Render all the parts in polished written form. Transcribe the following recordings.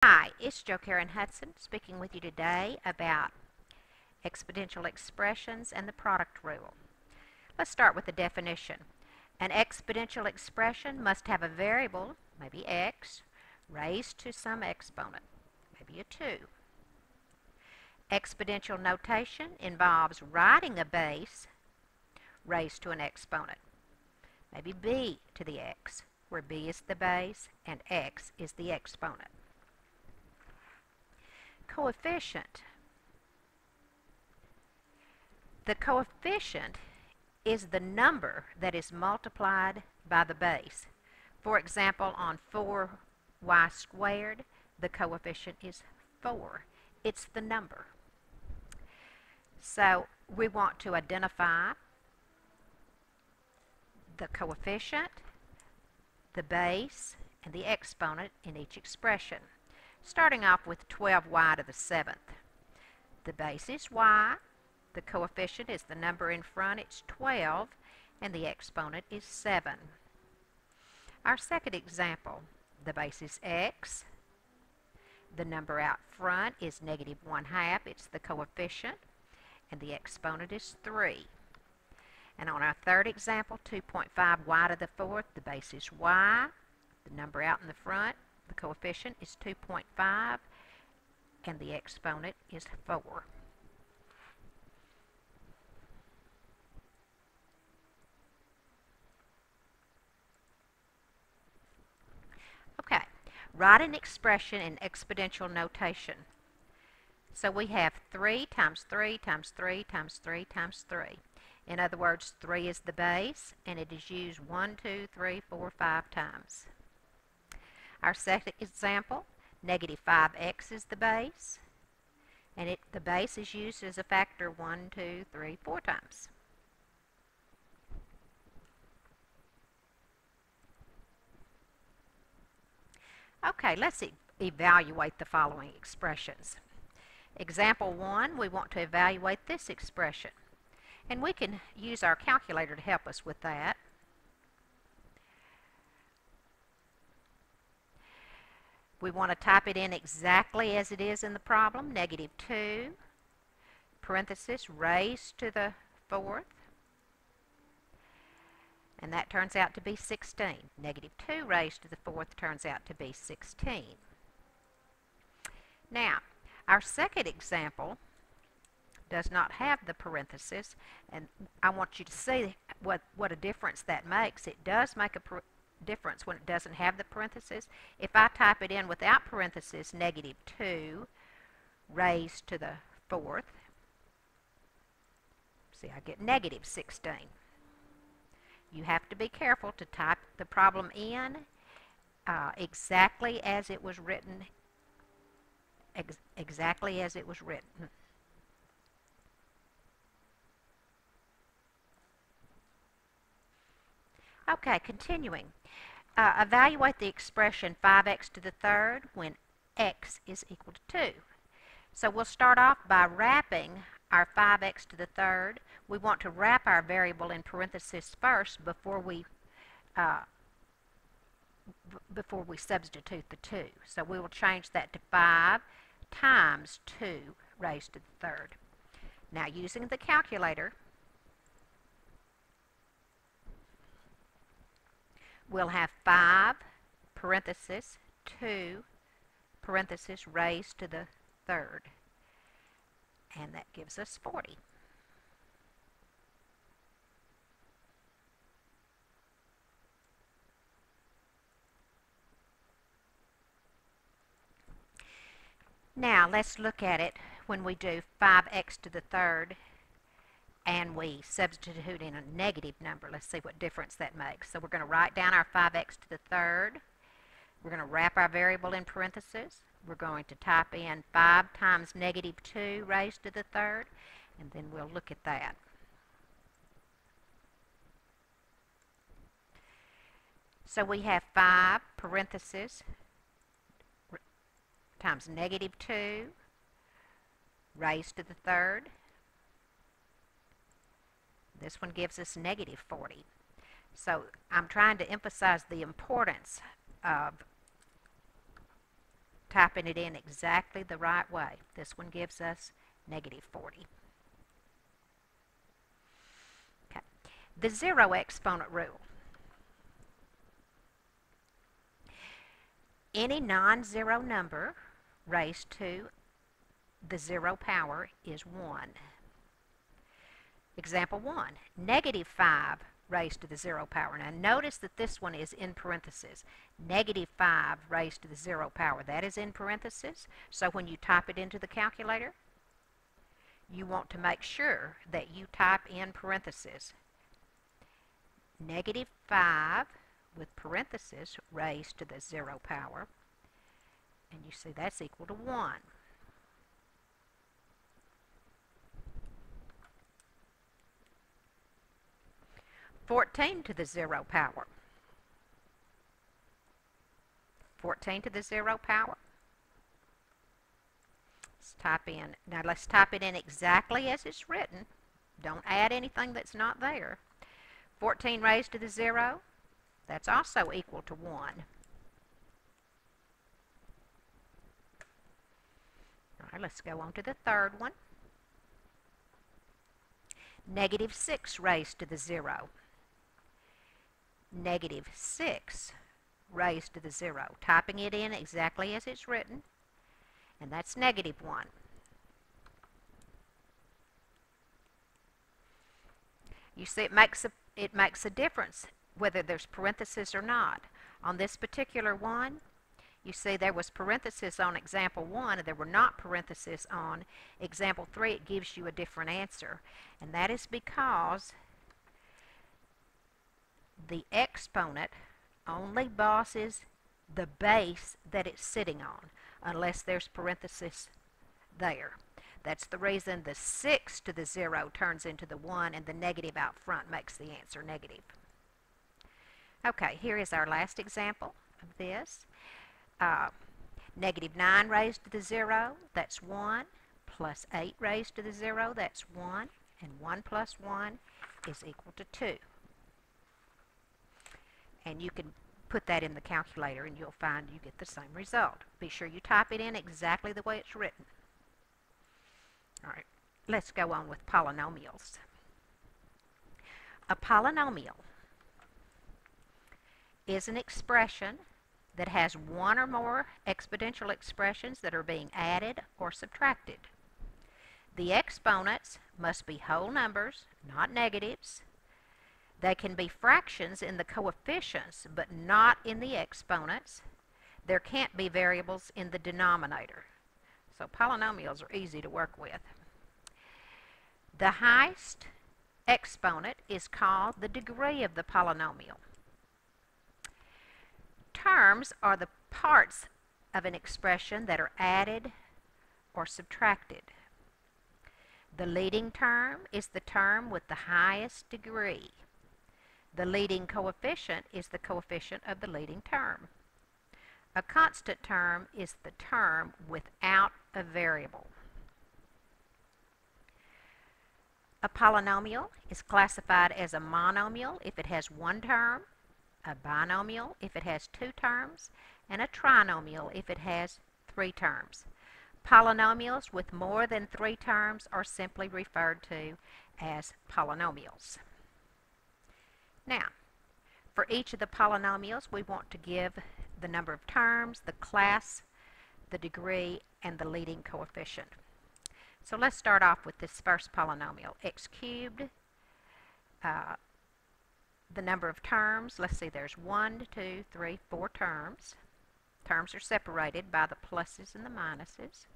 Hi, it's Jo Karen Hudson speaking with you today about exponential expressions and the product rule. Let's start with the definition. An exponential expression must have a variable, maybe x, raised to some exponent, maybe a 2. Exponential notation involves writing a base raised to an exponent, maybe b to the x, where b is the base and x is the exponent. Coefficient. The coefficient is the number that is multiplied by the base. For example, on 4y squared, the coefficient is 4. It's the number. So we want to identify the coefficient, the base, and the exponent in each expression. Starting off with 12y to the 7th. The base is y, the coefficient is the number in front, it's 12, and the exponent is 7. Our second example, the base is x, the number out front is negative 1/2, it's the coefficient, and the exponent is 3. And on our third example, 2.5y to the 4th, the base is y, the number out in the front, the coefficient is 2.5, and the exponent is 4. Okay, write an expression in exponential notation. So we have 3 times 3 times 3 times 3 times 3. In other words, 3 is the base, and it is used 1, 2, 3, 4, 5 times. Our second example, negative 5x is the base, and the base is used as a factor 1, 2, 3, 4 times. Okay, let's evaluate the following expressions. Example 1, we want to evaluate this expression, and we can use our calculator to help us with that. We want to type it in exactly as it is in the problem, negative 2, parenthesis, raised to the 4th, and that turns out to be 16. Negative 2 raised to the 4th turns out to be 16. Now, our second example does not have the parenthesis, and I want you to see what a difference that makes. It does make a difference when it doesn't have the parenthesis. If I type it in without parenthesis, negative 2 raised to the 4th, see, I get negative 16. You have to be careful to type the problem in exactly as it was written. Exactly as it was written. Okay, continuing. Evaluate the expression 5x to the 3rd when x is equal to 2. So we'll start off by wrapping our 5x to the 3rd. We want to wrap our variable in parentheses first before we substitute the 2. So we will change that to 5 times 2 raised to the 3rd. Now, using the calculator, we'll have 5 parenthesis 2 parenthesis raised to the 3rd, and that gives us 40. Now let's look at it when we do 5x to the 3rd and we substitute in a negative number. Let's see what difference that makes. So we're going to write down our 5x to the 3rd. We're going to wrap our variable in parentheses. We're going to type in 5 times negative 2 raised to the 3rd, and then we'll look at that. So we have 5 parentheses times negative 2 raised to the 3rd. This one gives us negative 40. So I'm trying to emphasize the importance of typing it in exactly the right way. This one gives us negative 40. Okay. The zero exponent rule. Any non-zero number raised to the zero power is 1. Example 1, negative 5 raised to the zero power. Now notice that this one is in parentheses. Negative 5 raised to the zero power. That is in parentheses. So when you type it into the calculator, you want to make sure that you type in parentheses. Negative 5 with parentheses raised to the zero power. And you see that's equal to 1. Fourteen to the zero power. 14 to the zero power. Let's type in. Now let's type it in exactly as it's written. Don't add anything that's not there. 14 raised to the zero, that's also equal to 1. All right, let's go on to the third one. Negative 6 raised to the zero. Negative 6 raised to the zero. Typing it in exactly as it's written, and that's negative 1. You see it makes a difference whether there's parentheses or not. On this particular one, you see there was parentheses on example 1 and there were not parentheses on example 3. It gives you a different answer, and that is because the exponent only bosses the base that it's sitting on unless there's parentheses there. That's the reason the 6 to the 0 turns into the 1 and the negative out front makes the answer negative. Okay, here is our last example of this. Negative 9 raised to the 0, that's 1, plus 8 raised to the 0, that's 1, and 1 plus 1 is equal to 2. And you can put that in the calculator and you'll find you get the same result. Be sure you type it in exactly the way it's written. All right, let's go on with polynomials. A polynomial is an expression that has one or more exponential expressions that are being added or subtracted. The exponents must be whole numbers, not negatives. They can be fractions in the coefficients, but not in the exponents. There can't be variables in the denominator. So polynomials are easy to work with. The highest exponent is called the degree of the polynomial. Terms are the parts of an expression that are added or subtracted. The leading term is the term with the highest degree. The leading coefficient is the coefficient of the leading term. A constant term is the term without a variable. A polynomial is classified as a monomial if it has one term, a binomial if it has two terms, and a trinomial if it has three terms. Polynomials with more than three terms are simply referred to as polynomials. Now, for each of the polynomials, we want to give the number of terms, the class, the degree, and the leading coefficient. So let's start off with this first polynomial, x cubed. The number of terms, let's see, there's 1, 2, 3, 4 terms. Terms are separated by the pluses and the minuses.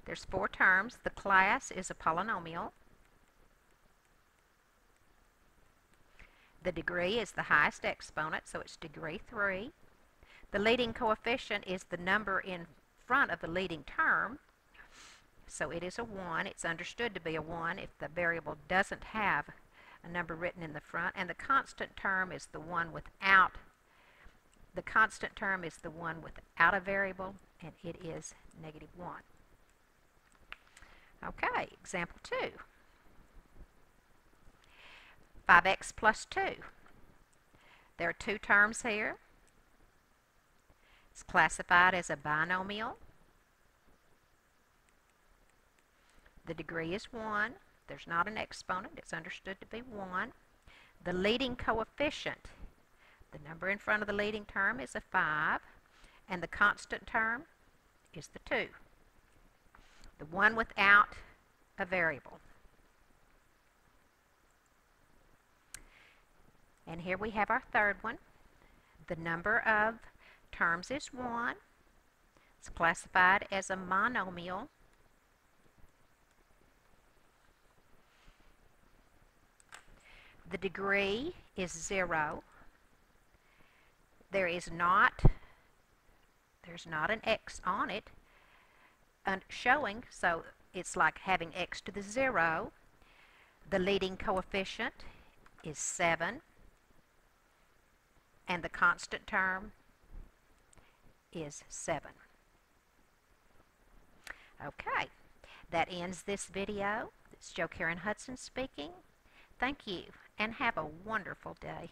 There's 4 terms. The class is a polynomial. The degree is the highest exponent, so it's degree 3. The leading coefficient is the number in front of the leading term, so it is a 1. It's understood to be a 1 if the variable doesn't have a number written in the front, and the constant term is the one without a variable, and it is negative 1. Okay, example 2. 5x plus 2. There are 2 terms here. It's classified as a binomial. The degree is 1. There's not an exponent. It's understood to be 1. The leading coefficient, the number in front of the leading term, is a 5, and the constant term is the 2. The one without a variable. And here we have our third one. The number of terms is 1. It's classified as a monomial. The degree is 0. There's not an x on it showing, so it's like having x to the 0. The leading coefficient is 7, and the constant term is 7. Okay, that ends this video. It's Jo Karen Hudson speaking. Thank you, and have a wonderful day.